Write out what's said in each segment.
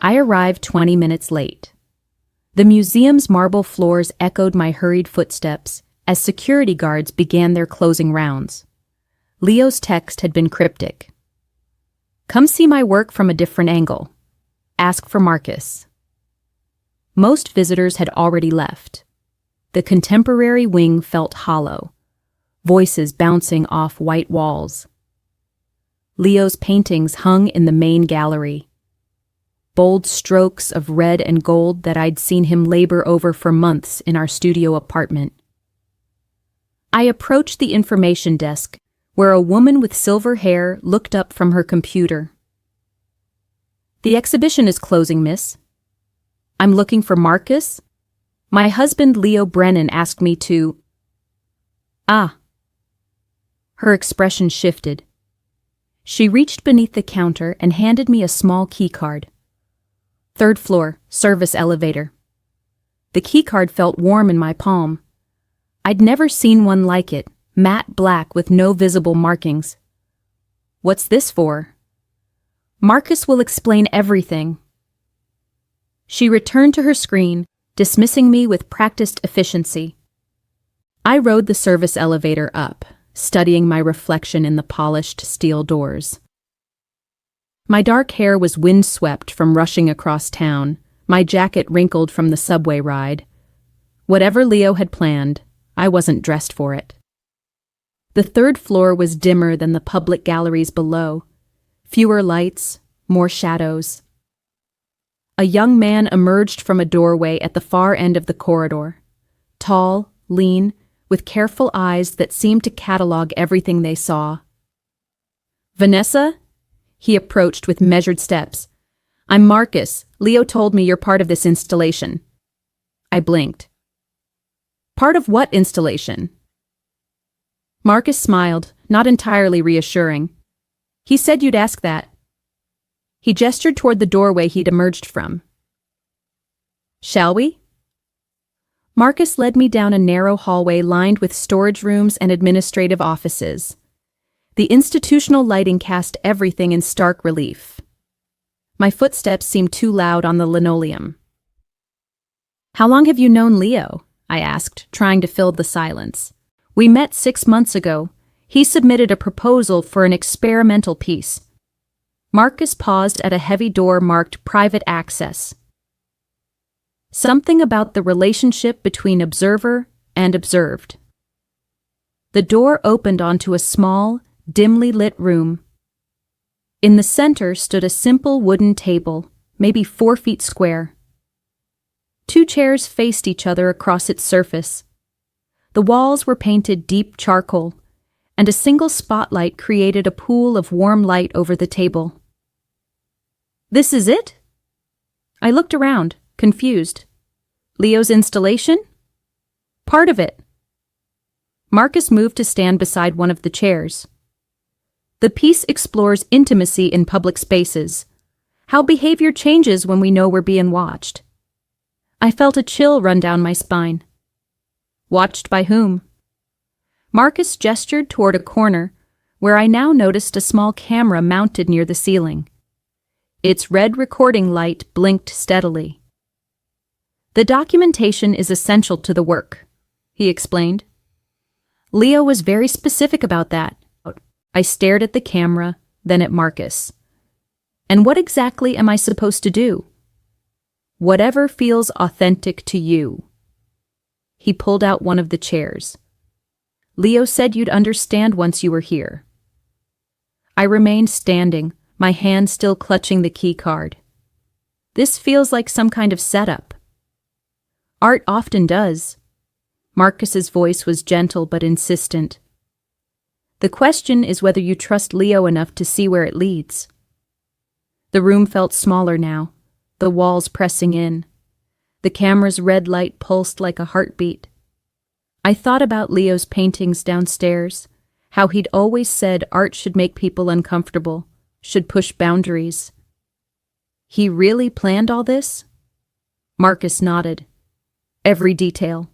I arrived 20 minutes late. The museum's marble floors echoed my hurried footsteps as security guards began their closing rounds. Leo's text had been cryptic. "Come see my work from a different angle. Ask for Marcus." Most visitors had already left. The contemporary wing felt hollow, voices bouncing off white walls. Leo's paintings hung in the main gallery. Bold strokes of red and gold that I'd seen him labor over for months in our studio apartment. I approached the information desk, where a woman with silver hair looked up from her computer. "The exhibition is closing, miss. I'm looking for Marcus. My husband Leo Brennan asked me to—" "Ah." Her expression shifted. She reached beneath the counter and handed me a small keycard. "Third floor, service elevator." The keycard felt warm in my palm. I'd never seen one like it, matte black with no visible markings. "What's this for?" "Marcus will explain everything." She returned to her screen, dismissing me with practiced efficiency. I rode the service elevator up, studying my reflection in the polished steel doors. My dark hair was windswept from rushing across town, my jacket wrinkled from the subway ride. Whatever Leo had planned, I wasn't dressed for it. The third floor was dimmer than the public galleries below. Fewer lights, more shadows. A young man emerged from a doorway at the far end of the corridor. Tall, lean, with careful eyes that seemed to catalog everything they saw. "Vanessa?" He approached with measured steps. "I'm Marcus. Leo told me you're part of this installation." I blinked. "Part of what installation?" Marcus smiled, not entirely reassuring. "He said you'd ask that." He gestured toward the doorway he'd emerged from. "Shall we?" Marcus led me down a narrow hallway lined with storage rooms and administrative offices. The institutional lighting cast everything in stark relief. My footsteps seemed too loud on the linoleum. "How long have you known Leo?" I asked, trying to fill the silence. "We met 6 months ago. He submitted a proposal for an experimental piece." Marcus paused at a heavy door marked Private Access. Something about the relationship between observer and observed. The door opened onto a small, dimly lit room. In the center stood a simple wooden table, maybe 4 feet square. 2 chairs faced each other across its surface. The walls were painted deep charcoal, and a single spotlight created a pool of warm light over the table. "This is it?" I looked around, confused. "Leo's installation?" "Part of it." Marcus moved to stand beside one of the chairs. "The piece explores intimacy in public spaces, how behavior changes when we know we're being watched." I felt a chill run down my spine. "Watched by whom?" Marcus gestured toward a corner, where I now noticed a small camera mounted near the ceiling. Its red recording light blinked steadily. "The documentation is essential to the work," he explained. Leo was very specific about that. I stared at the camera, then at Marcus. "And what exactly am I supposed to do?" "Whatever feels authentic to you." He pulled out one of the chairs. "Leo said you'd understand once you were here." I remained standing, my hand still clutching the key card. "This feels like some kind of setup." "Art often does." Marcus's voice was gentle but insistent. "The question is whether you trust Leo enough to see where it leads." The room felt smaller now, the walls pressing in. The camera's red light pulsed like a heartbeat. I thought about Leo's paintings downstairs, how he'd always said art should make people uncomfortable, should push boundaries. He really planned all this? Marcus nodded. Every detail.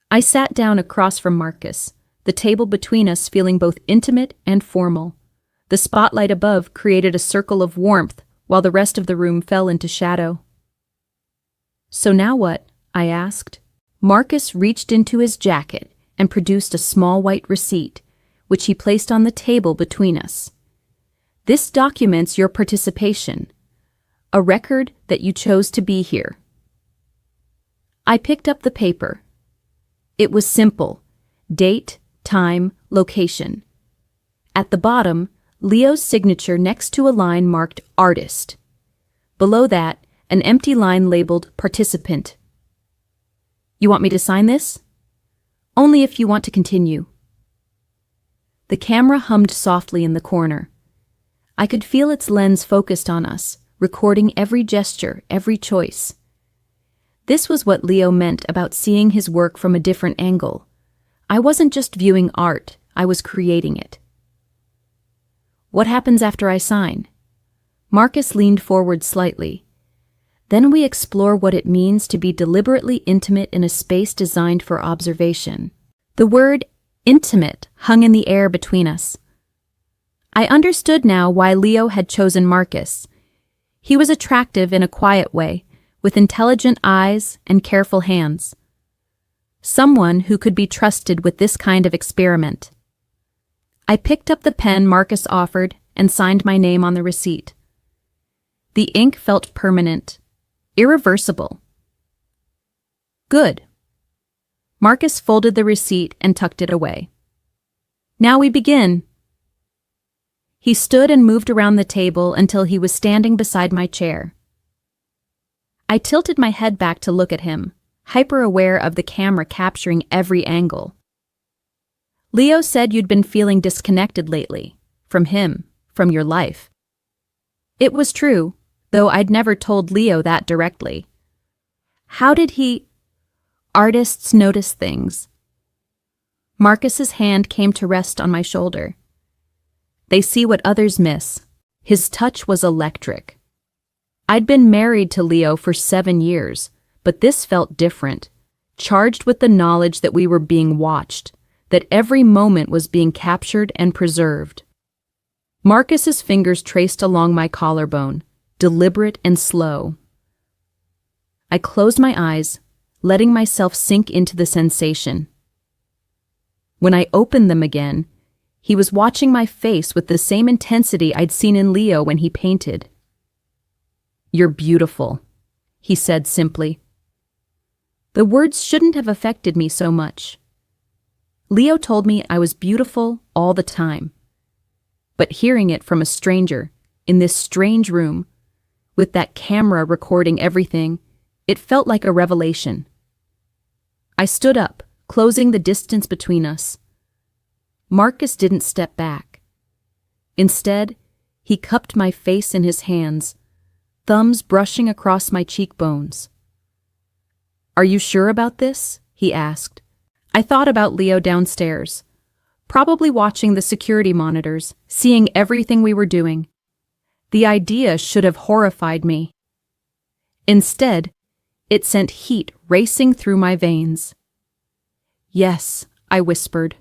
I sat down across from Marcus, the table between us feeling both intimate and formal. The spotlight above created a circle of warmth while the rest of the room fell into shadow. "So now what?" I asked. Marcus reached into his jacket and produced a small white receipt, which he placed on the table between us. "This documents your participation, a record that you chose to be here." I picked up the paper. It was simple: date, time, location. At the bottom, Leo's signature next to a line marked artist. Below that, an empty line labeled participant. "You want me to sign this?" "Only if you want to continue." The camera hummed softly in the corner. I could feel its lens focused on us, recording every gesture, every choice. This was what Leo meant about seeing his work from a different angle. I wasn't just viewing art, I was creating it. "What happens after I sign?" Marcus leaned forward slightly. "Then we explore what it means to be deliberately intimate in a space designed for observation." The word intimate hung in the air between us. I understood now why Leo had chosen Marcus. He was attractive in a quiet way, with intelligent eyes and careful hands. Someone who could be trusted with this kind of experiment. I picked up the pen Marcus offered and signed my name on the receipt. The ink felt permanent, irreversible. "Good." Marcus folded the receipt and tucked it away. "Now we begin." He stood and moved around the table until he was standing beside my chair. I tilted my head back to look at him, hyper-aware of the camera capturing every angle. "Leo said you'd been feeling disconnected lately, from him, from your life." It was true, though I'd never told Leo that directly. How did he... Artists notice things. Marcus's hand came to rest on my shoulder. They see what others miss. His touch was electric. I'd been married to Leo for 7 years, but this felt different, charged with the knowledge that we were being watched, that every moment was being captured and preserved. Marcus's fingers traced along my collarbone, deliberate and slow. I closed my eyes, letting myself sink into the sensation. When I opened them again, he was watching my face with the same intensity I'd seen in Leo when he painted. "You're beautiful," he said simply. The words shouldn't have affected me so much. Leo told me I was beautiful all the time. But hearing it from a stranger, in this strange room, with that camera recording everything, it felt like a revelation. I stood up, closing the distance between us. Marcus didn't step back. Instead, he cupped my face in his hands, thumbs brushing across my cheekbones. "Are you sure about this?" he asked. I thought about Leo downstairs, probably watching the security monitors, seeing everything we were doing. The idea should have horrified me. Instead, it sent heat racing through my veins. "Yes," I whispered.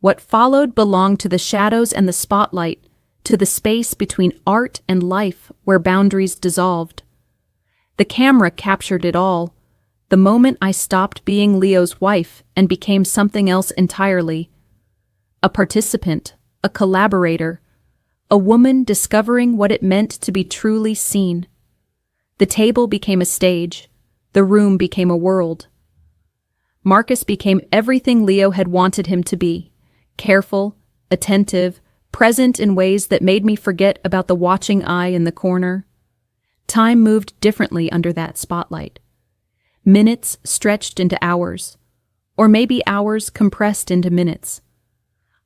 What followed belonged to the shadows and the spotlight, to the space between art and life where boundaries dissolved. The camera captured it all, the moment I stopped being Leo's wife and became something else entirely. A participant, a collaborator, a woman discovering what it meant to be truly seen. The table became a stage, the room became a world. Marcus became everything Leo had wanted him to be, careful, attentive, present in ways that made me forget about the watching eye in the corner. Time moved differently under that spotlight. Minutes stretched into hours, or maybe hours compressed into minutes.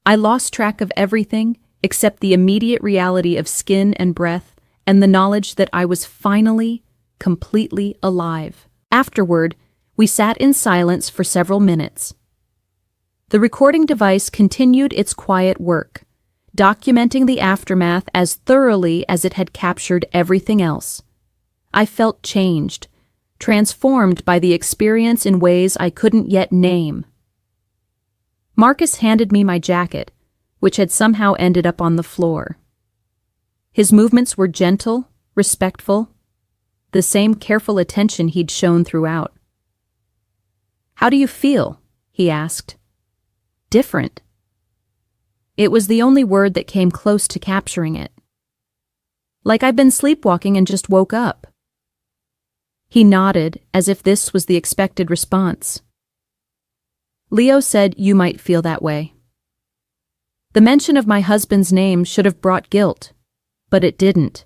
I lost track of everything except the immediate reality of skin and breath and the knowledge that I was finally, completely alive. Afterward, we sat in silence for several minutes. The recording device continued its quiet work, documenting the aftermath as thoroughly as it had captured everything else. I felt changed, transformed by the experience in ways I couldn't yet name. Marcus handed me my jacket, which had somehow ended up on the floor. His movements were gentle, respectful, the same careful attention he'd shown throughout. "How do you feel?" he asked. "Different." It was the only word that came close to capturing it. "Like I've been sleepwalking and just woke up." He nodded as if this was the expected response. "Leo said you might feel that way. The mention of my husband's name should have brought guilt, but it didn't.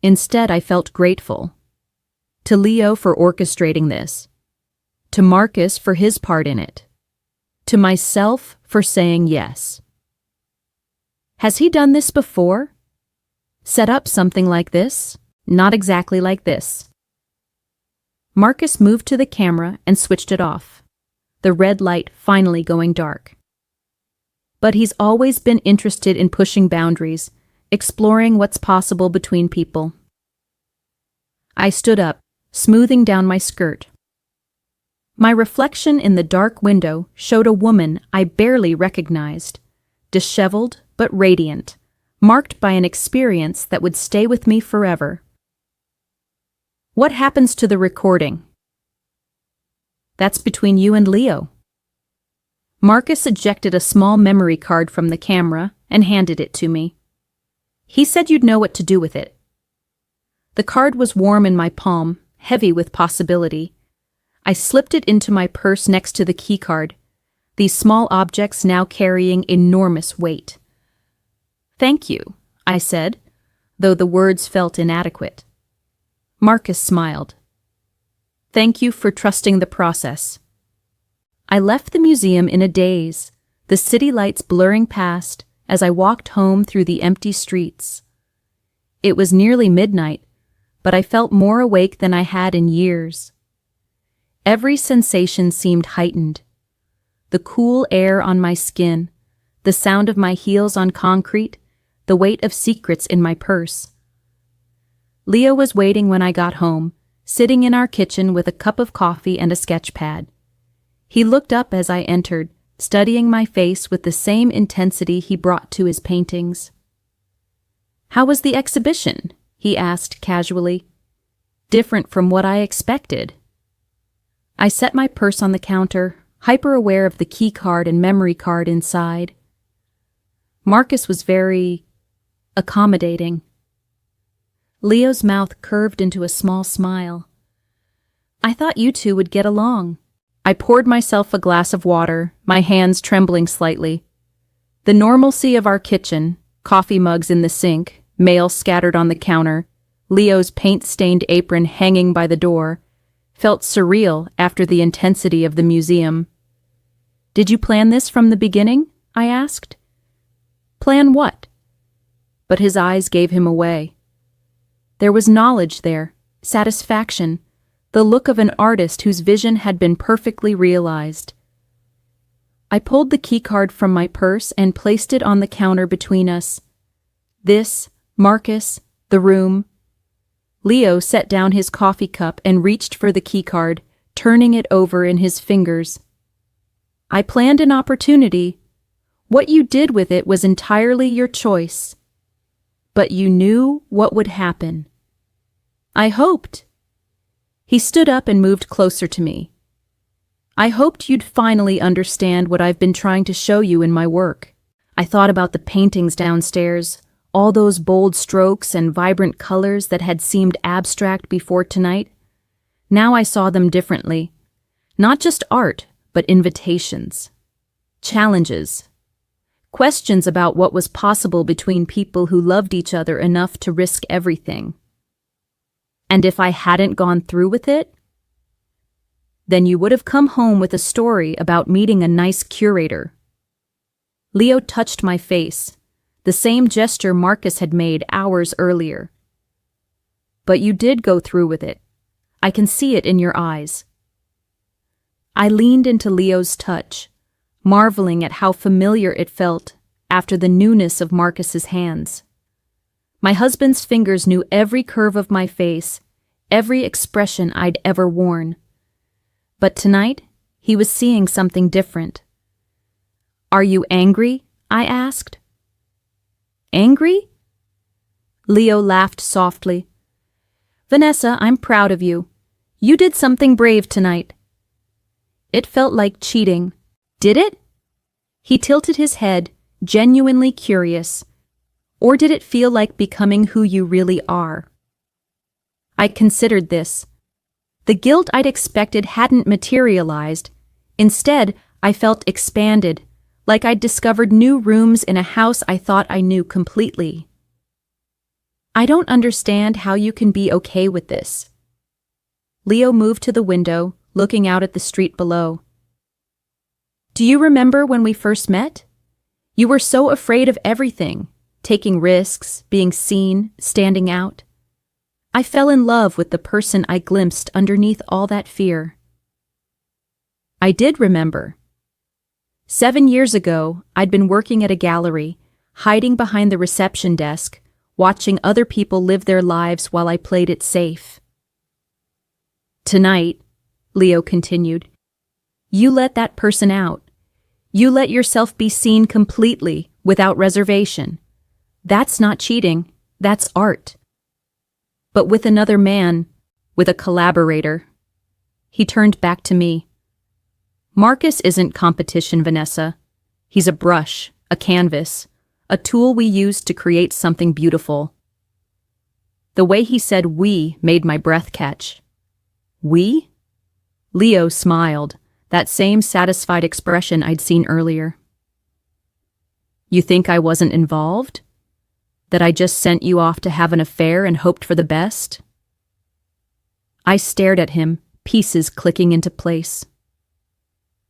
Instead, I felt grateful. To Leo for orchestrating this. To Marcus for his part in it. To myself for saying yes. Has he done this before? Set up something like this? Not exactly like this." Marcus moved to the camera and switched it off, the red light finally going dark. But he's always been interested in pushing boundaries, exploring what's possible between people. I stood up, smoothing down my skirt. My reflection in the dark window showed a woman I barely recognized, disheveled but radiant, marked by an experience that would stay with me forever. "What happens to the recording?" "That's between you and Leo." Marcus ejected a small memory card from the camera and handed it to me. "He said you'd know what to do with it." The card was warm in my palm, heavy with possibility. I slipped it into my purse next to the keycard, these small objects now carrying enormous weight. "Thank you," I said, though the words felt inadequate. Marcus smiled. "Thank you for trusting the process." I left the museum in a daze, the city lights blurring past as I walked home through the empty streets. It was nearly midnight, but I felt more awake than I had in years. Every sensation seemed heightened. The cool air on my skin, the sound of my heels on concrete, the weight of secrets in my purse. Leo was waiting when I got home, sitting in our kitchen with a cup of coffee and a sketch pad. He looked up as I entered, studying my face with the same intensity he brought to his paintings. "How was the exhibition?" he asked casually. "Different from what I expected." I set my purse on the counter, hyper-aware of the key card and memory card inside. Marcus was very accommodating. Leo's mouth curved into a small smile. "I thought you two would get along." I poured myself a glass of water, my hands trembling slightly. The normalcy of our kitchen, coffee mugs in the sink, mail scattered on the counter, Leo's paint-stained apron hanging by the door, felt surreal after the intensity of the museum. "Did you plan this from the beginning?" I asked. "Plan what?" But his eyes gave him away. There was knowledge there, satisfaction, the look of an artist whose vision had been perfectly realized. I pulled the keycard from my purse and placed it on the counter between us. This, Marcus, the room. Leo set down his coffee cup and reached for the keycard, turning it over in his fingers. "I planned an opportunity. What you did with it was entirely your choice. But you knew what would happen. I hoped." He stood up and moved closer to me. "I hoped you'd finally understand what I've been trying to show you in my work." I thought about the paintings downstairs, all those bold strokes and vibrant colors that had seemed abstract before tonight. Now I saw them differently. Not just art, but invitations. Challenges. Questions about what was possible between people who loved each other enough to risk everything. And if I hadn't gone through with it, then you would have come home with a story about meeting a nice curator. Leo touched my face, the same gesture Marcus had made hours earlier. But you did go through with it. I can see it in your eyes. I leaned into Leo's touch, marveling at how familiar it felt after the newness of Marcus's hands. My husband's fingers knew every curve of my face, every expression I'd ever worn. But tonight, he was seeing something different. "Are you angry?" I asked. "Angry?" Leo laughed softly. Vanessa, I'm proud of you. You did something brave tonight. It felt like cheating. Did it? He tilted his head, genuinely curious. Or did it feel like becoming who you really are? I considered this. The guilt I'd expected hadn't materialized. Instead, I felt expanded, like I'd discovered new rooms in a house I thought I knew completely. I don't understand how you can be okay with this. Leo moved to the window, looking out at the street below. Do you remember when we first met? You were so afraid of everything, taking risks, being seen, standing out. I fell in love with the person I glimpsed underneath all that fear. I did remember. 7 years ago, I'd been working at a gallery, hiding behind the reception desk, watching other people live their lives while I played it safe. Tonight, Leo continued, you let that person out. You let yourself be seen completely, without reservation. That's not cheating, that's art. But with another man, with a collaborator. He turned back to me. Marcus isn't competition, Vanessa. He's a brush, a canvas, a tool we use to create something beautiful. The way he said we made my breath catch. We? Leo smiled, that same satisfied expression I'd seen earlier. You think I wasn't involved? That I just sent you off to have an affair and hoped for the best? I stared at him, pieces clicking into place.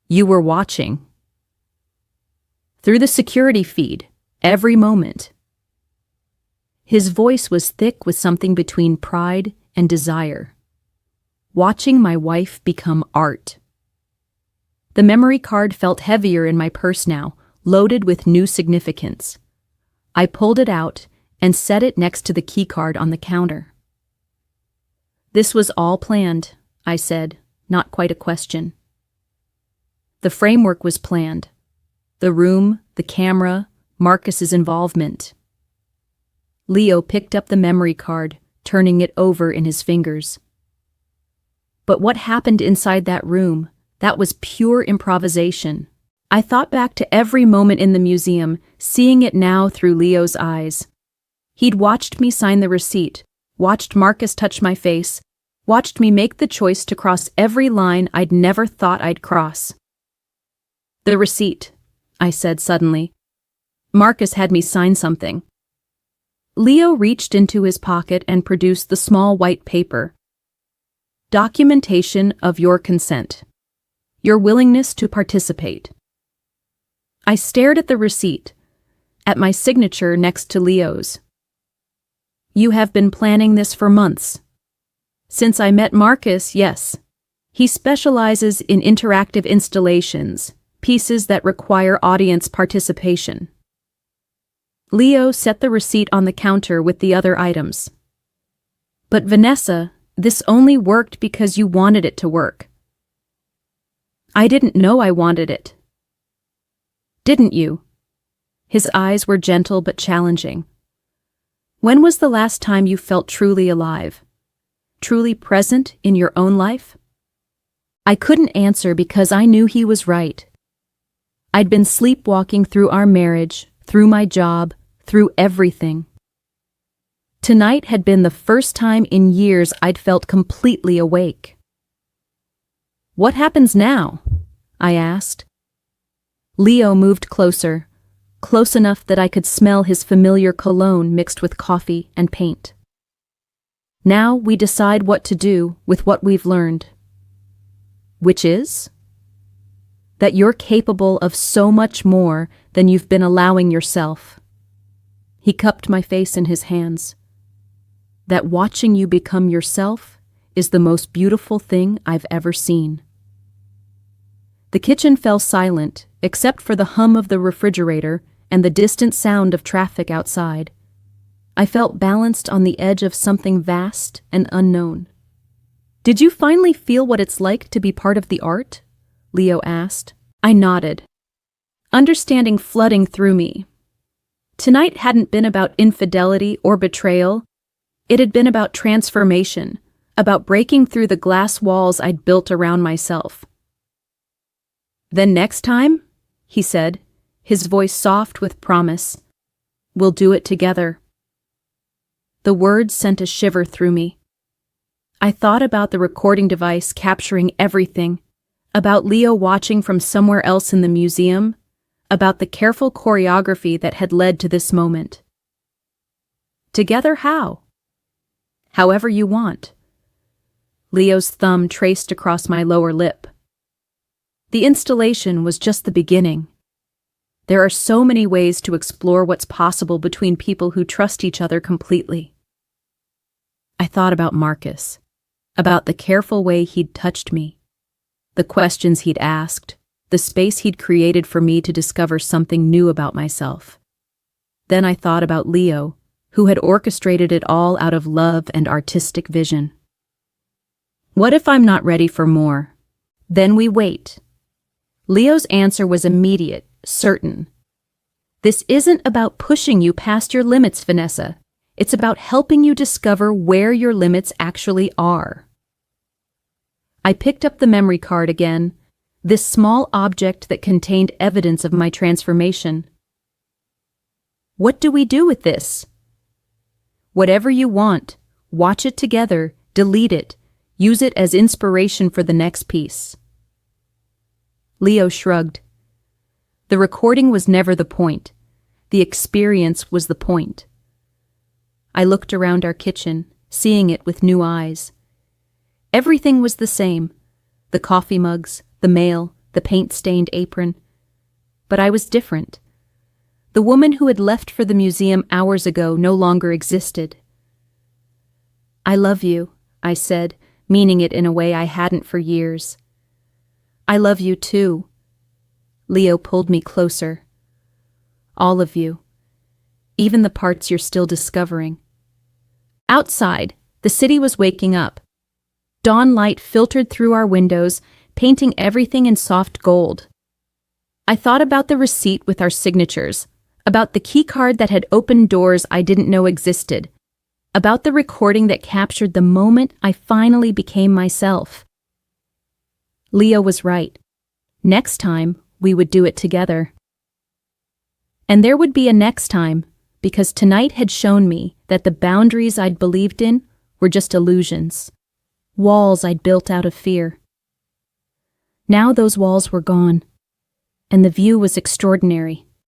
You were watching. Through the security feed, every moment. His voice was thick with something between pride and desire. Watching my wife become art. The memory card felt heavier in my purse now, loaded with new significance. I pulled it out and set it next to the keycard on the counter. This was all planned, I said, not quite a question. The framework was planned. The room, the camera, Marcus's involvement. Leo picked up the memory card, turning it over in his fingers. But what happened inside that room? That was pure improvisation. I thought back to every moment in the museum, seeing it now through Leo's eyes. He'd watched me sign the receipt, watched Marcus touch my face, watched me make the choice to cross every line I'd never thought I'd cross. The receipt, I said suddenly. Marcus had me sign something. Leo reached into his pocket and produced the small white paper. Documentation of your consent. Your willingness to participate. I stared at the receipt, at my signature next to Leo's. You have been planning this for months. Since I met Marcus, yes. He specializes in interactive installations, pieces that require audience participation. Leo set the receipt on the counter with the other items. But Vanessa, this only worked because you wanted it to work. I didn't know I wanted it. Didn't you? His eyes were gentle but challenging. When was the last time you felt truly alive? Truly present in your own life? I couldn't answer because I knew he was right. I'd been sleepwalking through our marriage, through my job, through everything. Tonight had been the first time in years I'd felt completely awake. What happens now? I asked. Leo moved closer, close enough that I could smell his familiar cologne mixed with coffee and paint. Now we decide what to do with what we've learned. Which is? That you're capable of so much more than you've been allowing yourself. He cupped my face in his hands. That watching you become yourself is the most beautiful thing I've ever seen. The kitchen fell silent, except for the hum of the refrigerator and the distant sound of traffic outside. I felt balanced on the edge of something vast and unknown. Did you finally feel what it's like to be part of the art? Leo asked. I nodded, understanding flooding through me. Tonight hadn't been about infidelity or betrayal. It had been about transformation, about breaking through the glass walls I'd built around myself. "Then next time," he said, his voice soft with promise, "we'll do it together." The words sent a shiver through me. I thought about the recording device capturing everything, about Leo watching from somewhere else in the museum, about the careful choreography that had led to this moment. Together how? However you want. Leo's thumb traced across my lower lip. The installation was just the beginning. There are so many ways to explore what's possible between people who trust each other completely. I thought about Marcus, about the careful way he'd touched me, the questions he'd asked, the space he'd created for me to discover something new about myself. Then I thought about Leo, who had orchestrated it all out of love and artistic vision. What if I'm not ready for more? Then we wait. Leo's answer was immediate, certain. This isn't about pushing you past your limits, Vanessa. It's about helping you discover where your limits actually are. I picked up the memory card again, this small object that contained evidence of my transformation. What do we do with this? Whatever you want. Watch it together, delete it, use it as inspiration for the next piece. Leo shrugged. The recording was never the point. The experience was the point. I looked around our kitchen, seeing it with new eyes. Everything was the same. The coffee mugs, the mail, the paint-stained apron. But I was different. The woman who had left for the museum hours ago no longer existed. "I love you," I said, meaning it in a way I hadn't for years. "I love you too." Leo pulled me closer. "All of you. Even the parts you're still discovering." Outside, the city was waking up. Dawn light filtered through our windows, painting everything in soft gold. I thought about the receipt with our signatures, about the key card that had opened doors I didn't know existed, about the recording that captured the moment I finally became myself. Leo was right. Next time, we would do it together. And there would be a next time, because tonight had shown me that the boundaries I'd believed in were just illusions, walls I'd built out of fear. Now those walls were gone, and the view was extraordinary.